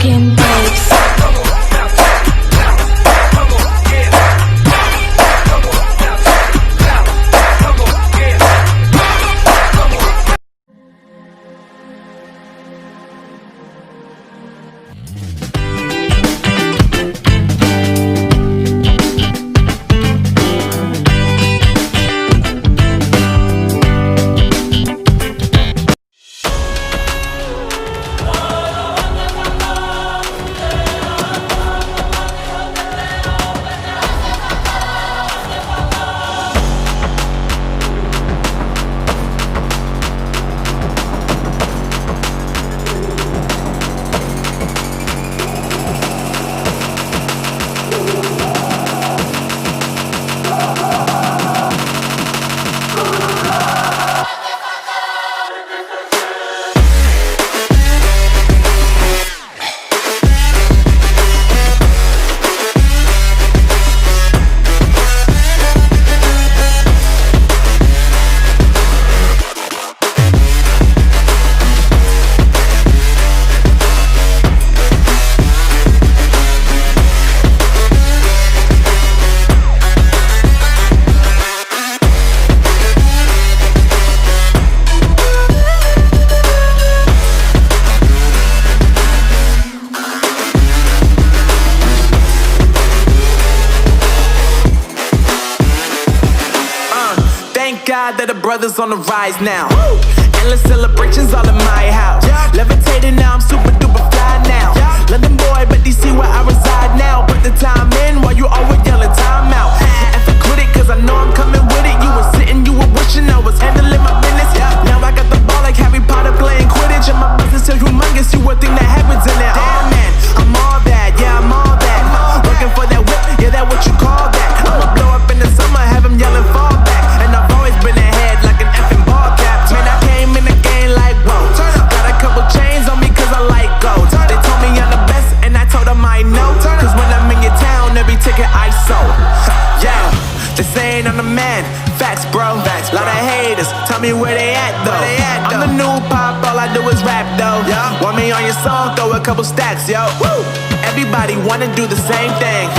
Skin babes. God that the brothers on the rise now. Woo! Endless celebrations all in my house. Levitating now, I'm super duper fly now. London boy, but DC where I reside now. Put the time in while you always yelling time out. And for quit it, cause I know I'm coming with it. You were sitting, you were wishing I was handling my business. Now I got the ball like Harry Potter playing Quidditch. And my business so humongous, you would think that happens in it. Oh man, I'm all that, yeah, I'm all that. Working for that whip, yeah, that what you call that. I'ma blow up in the summer, have him yelling fall back. And I've always been ahead like an effing ball cap. Man, I came in the game like, whoa. Got a couple chains on me cause I like gold. They told me I'm the best and I told them I know. Cause when I'm in your town, every ticket I sold. Yeah, they saying I'm the man. Facts, bro. Lot of haters, tell me where they at though. I'm the new pop, all I do is rap though. Want me on your song, throw a couple stacks, yo. Woo! Everybody wanna do the same thing.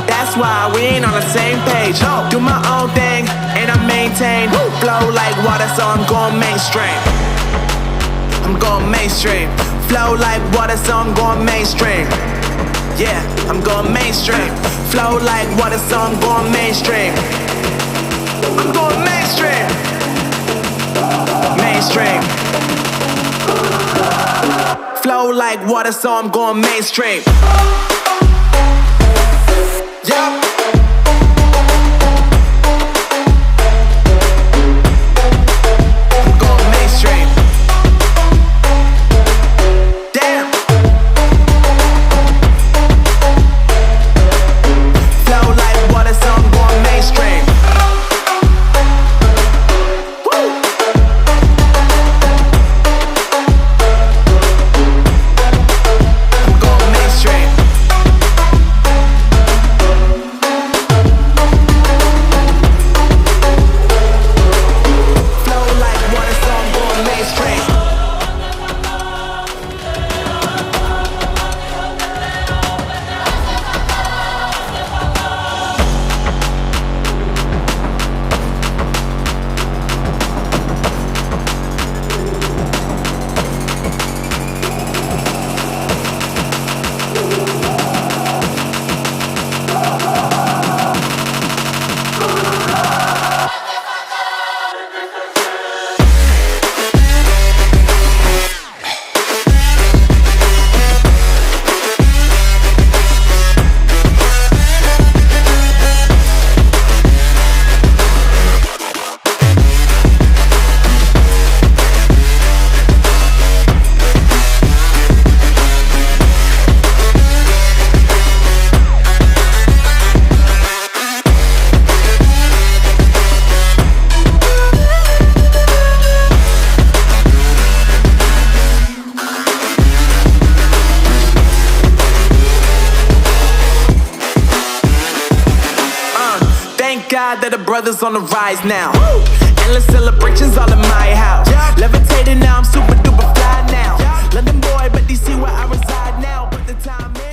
That's why we ain't on the same page. Do my own thing and I maintain. Flow like water, so I'm going mainstream. I'm going mainstream. Flow like water, so I'm going mainstream. Yeah, I'm going mainstream. Flow like water, so I'm going mainstream. I'm going mainstream. Mainstream. Flow like water, so I'm going mainstream. Yeah. God that the brothers on the rise now. Endless celebrations all in my house. Levitating now, I'm super duper fly now. London boy, but DC where I reside now. But the time